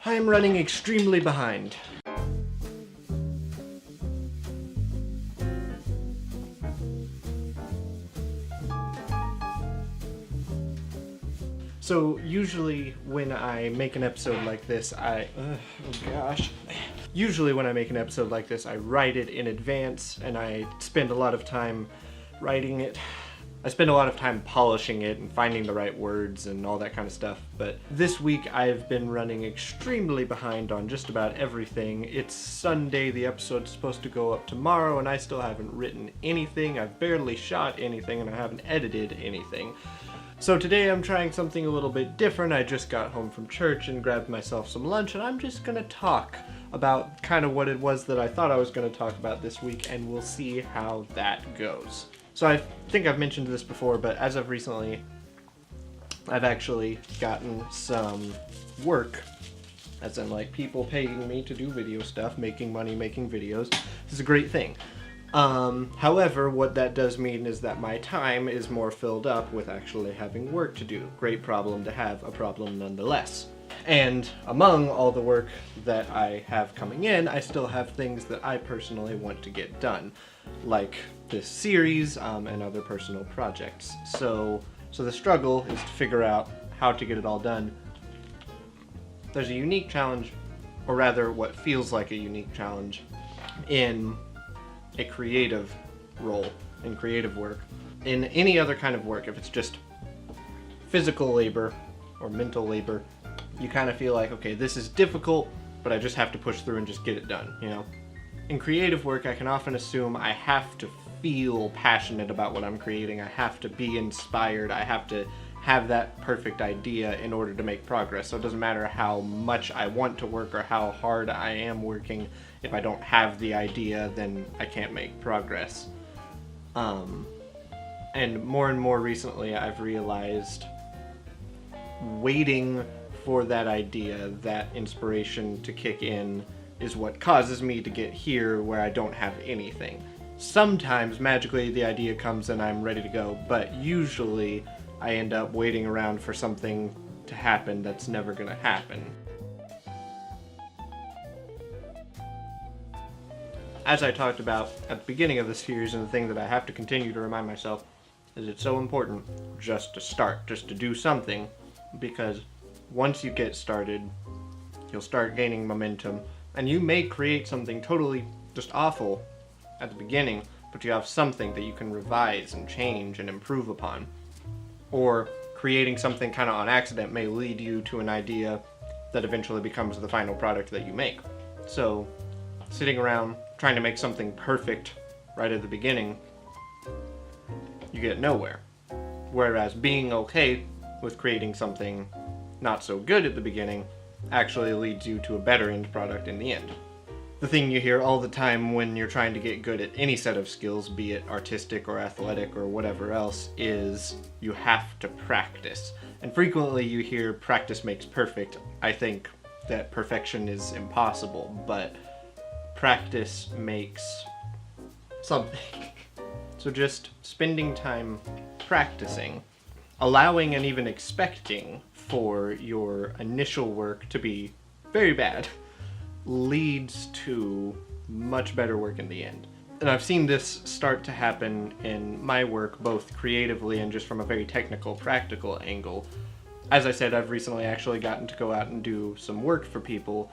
I am running extremely behind. So usually when I make an episode like this, Usually when I make an episode like this, I write it in advance and I spend a lot of time writing it. I spend a lot of time polishing it and finding the right words and all that kind of stuff. But this week I've been running extremely behind on just about everything. It's Sunday, the episode's supposed to go up tomorrow, and I still haven't written anything. I've barely shot anything, and I haven't edited anything. So today I'm trying something a little bit different. I just got home from church and grabbed myself some lunch, and I'm just gonna talk about kind of what it was that I thought I was gonna talk about this week, and we'll see how that goes. So I think I've mentioned this before, but as of recently, I've actually gotten some work, as in like people paying me to do video stuff, making money making videos. This is a great thing. However, what that does mean is that my time is more filled up with actually having work to do. Great problem to have, a problem nonetheless. And among all the work that I have coming in, I still have things that I personally want to get done, like this series and other personal projects. So the struggle is to figure out how to get it all done. There's a unique challenge, or rather what feels like a unique challenge, in a creative role, in creative work. In any other kind of work, if it's just physical labor or mental labor, you kind of feel like, okay, this is difficult, but I just have to push through and just get it done, you know? In creative work, I can often assume I have to feel passionate about what I'm creating. I have to be inspired. I have to have that perfect idea in order to make progress. So it doesn't matter how much I want to work or how hard I am working. If I don't have the idea, then I can't make progress. And more recently, I've realized waiting for that idea, that inspiration to kick in, is what causes me to get here where I don't have anything. Sometimes magically the idea comes and I'm ready to go, but usually I end up waiting around for something to happen that's never gonna happen. As I talked about at the beginning of the series, and the thing that I have to continue to remind myself is it's so important just to start, just to do something, because once you get started, you'll start gaining momentum, and you may create something totally just awful at the beginning, but you have something that you can revise and change and improve upon. Or creating something kind of on accident may lead you to an idea that eventually becomes the final product that you make. So sitting around trying to make something perfect right at the beginning, you get nowhere. Whereas being okay with creating something not so good at the beginning actually leads you to a better end product in the end. The thing you hear all the time when you're trying to get good at any set of skills, be it artistic or athletic or whatever else, is you have to practice. And frequently you hear practice makes perfect. I think that perfection is impossible, but practice makes something. So just spending time practicing, allowing and even expecting for your initial work to be very bad, leads to much better work in the end. And I've seen this start to happen in my work, both creatively and just from a very technical, practical angle. As I said, I've recently actually gotten to go out and do some work for people,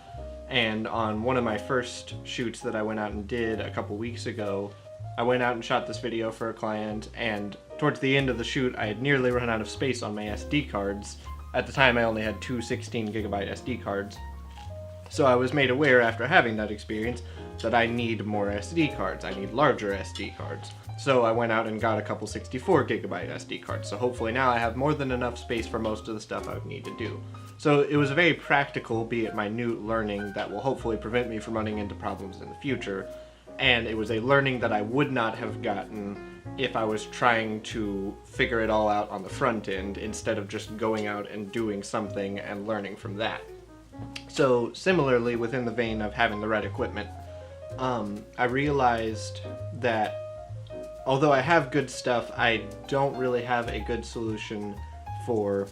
and on one of my first shoots that I went out and did a couple weeks ago, I went out and shot this video for a client, and towards the end of the shoot, I had nearly run out of space on my SD cards. At the time, I only had two 16GB SD cards. So I was made aware after having that experience that I need more SD cards. I need larger SD cards. So I went out and got a couple 64GB SD cards. So hopefully now I have more than enough space for most of the stuff I would need to do. So it was a very practical, be it minute learning that will hopefully prevent me from running into problems in the future. And it was a learning that I would not have gotten if I was trying to figure it all out on the front end instead of just going out and doing something and learning from that. So similarly, within the vein of having the right equipment, I realized that although I have good stuff, I don't really have a good solution for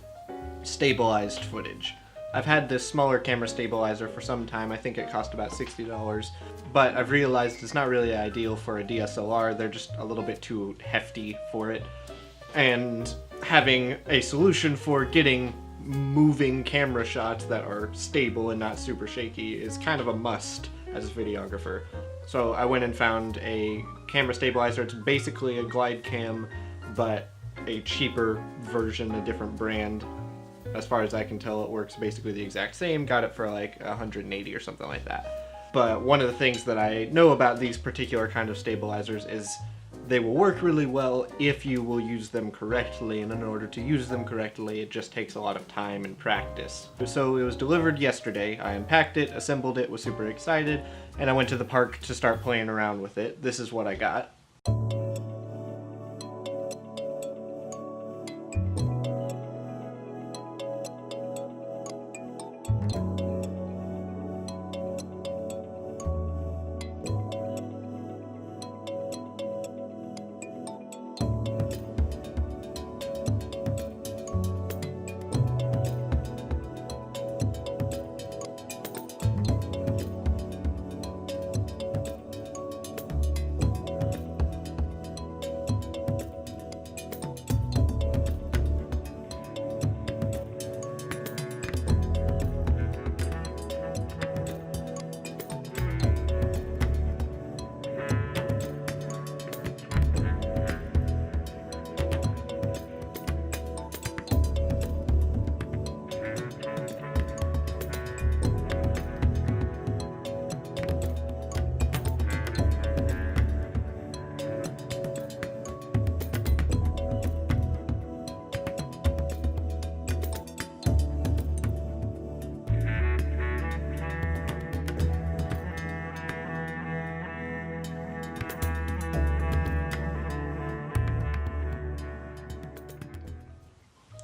stabilized footage. I've had this smaller camera stabilizer for some time. I think it cost about $60, but I've realized it's not really ideal for a DSLR. They're just a little bit too hefty for it. And having a solution for getting moving camera shots that are stable and not super shaky is kind of a must as a videographer. So I went and found a camera stabilizer. It's basically a glide cam, but a cheaper version, a different brand. As far as I can tell, it works basically the exact same. Got it for like 180 or something like that. But one of the things that I know about these particular kind of stabilizers is they will work really well if you will use them correctly, and in order to use them correctly, it just takes a lot of time and practice. So it was delivered yesterday. I unpacked it, assembled it, was super excited, and I went to the park to start playing around with it. This is what I got.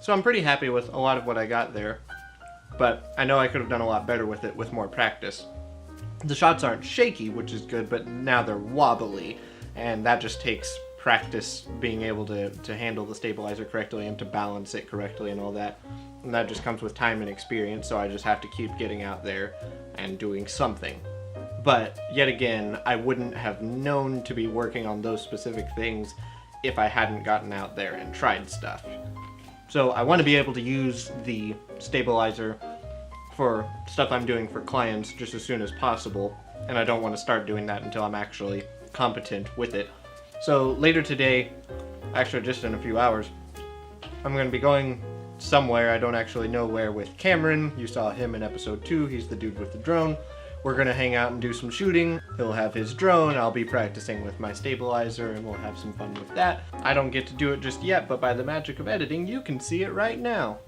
So I'm pretty happy with a lot of what I got there, but I know I could have done a lot better with it with more practice. The shots aren't shaky, which is good, but now they're wobbly, and that just takes practice being able to handle the stabilizer correctly and to balance it correctly and all that. And that just comes with time and experience, so I just have to keep getting out there and doing something. But yet again, I wouldn't have known to be working on those specific things if I hadn't gotten out there and tried stuff. So I want to be able to use the stabilizer for stuff I'm doing for clients just as soon as possible, and I don't want to start doing that until I'm actually competent with it. So later today, actually just in a few hours, I'm going to be going somewhere, I don't actually know where, with Camrann. You saw him in episode 2, he's the dude with the drone. We're going to hang out and do some shooting. He'll have his drone, I'll be practicing with my stabilizer, and we'll have some fun with that. I don't get to do it just yet, but by the magic of editing, you can see it right now.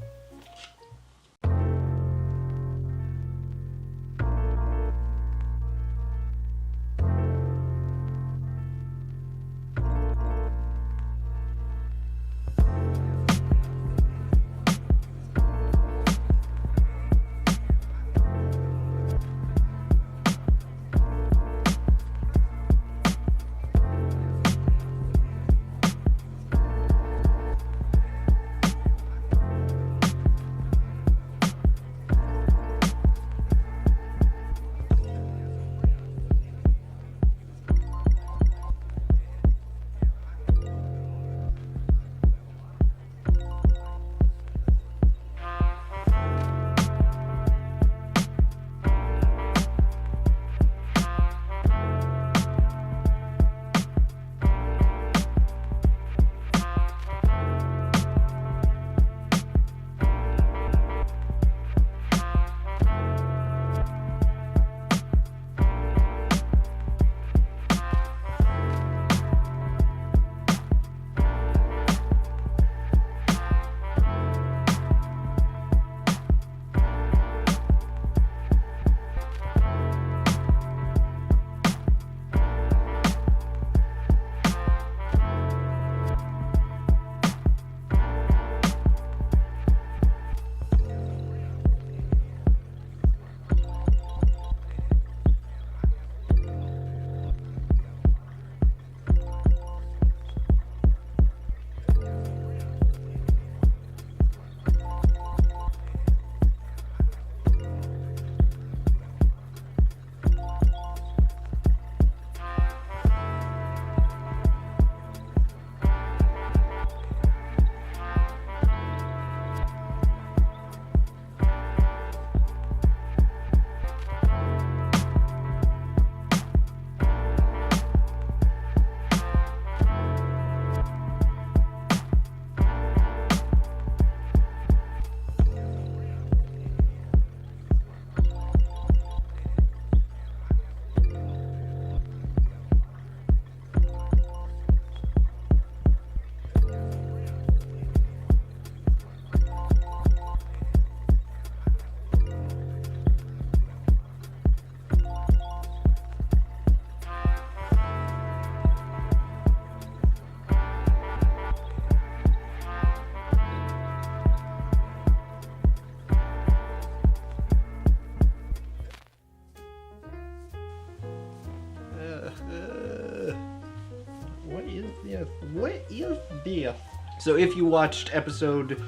So if you watched episode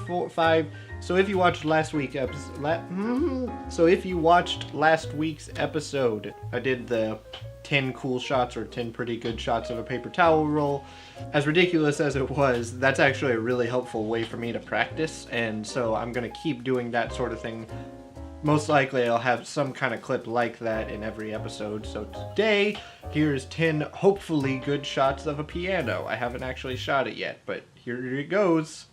5, so if you watched last week's episode, I did the 10 cool shots or 10 pretty good shots of a paper towel roll. As ridiculous as it was, that's actually a really helpful way for me to practice, and so I'm gonna keep doing that sort of thing. Most likely I'll have some kind of clip like that in every episode. So today, here's 10 hopefully good shots of a piano. I haven't actually shot it yet, but here it goes.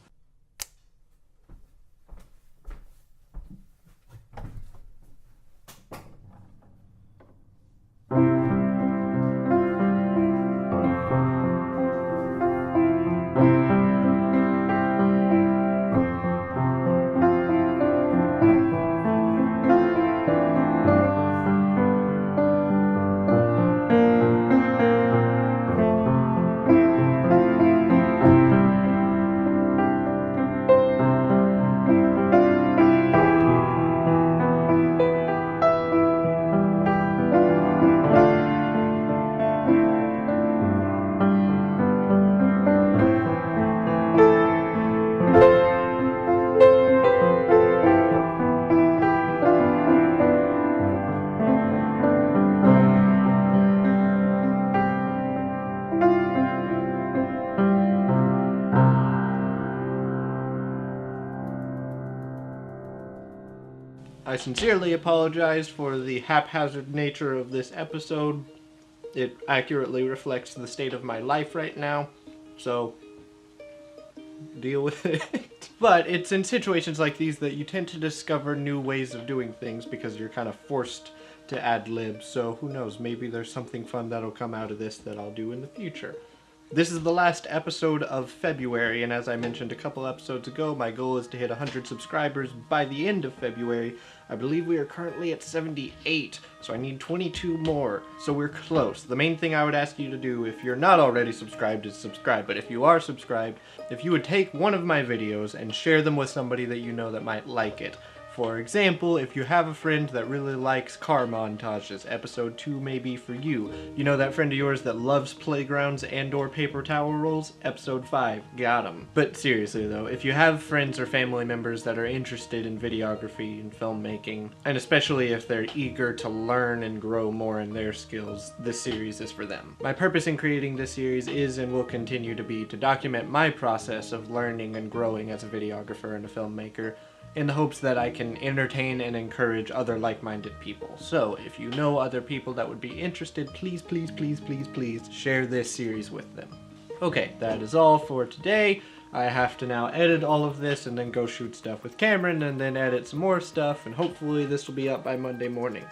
I sincerely apologize for the haphazard nature of this episode. It accurately reflects the state of my life right now, so deal with it. But it's in situations like these that you tend to discover new ways of doing things because you're kind of forced to ad-lib, so who knows, maybe there's something fun that'll come out of this that I'll do in the future. This is the last episode of February, and as I mentioned a couple episodes ago, my goal is to hit 100 subscribers by the end of February. I believe we are currently at 78, so I need 22 more, so we're close. The main thing I would ask you to do, if you're not already subscribed, is subscribe, but if you are subscribed, if you would take one of my videos and share them with somebody that you know that might like it. For example, if you have a friend that really likes car montages, episode 2 may be for you. You know that friend of yours that loves playgrounds and/or paper towel rolls? Episode 5, got 'em. But seriously though, if you have friends or family members that are interested in videography and filmmaking, and especially if they're eager to learn and grow more in their skills, this series is for them. My purpose in creating this series is and will continue to be to document my process of learning and growing as a videographer and a filmmaker, in the hopes that I can entertain and encourage other like-minded people. So, if you know other people that would be interested, please, please, please, please, please share this series with them. Okay, that is all for today. I have to now edit all of this and then go shoot stuff with Camrann and then edit some more stuff, and hopefully this will be up by Monday morning.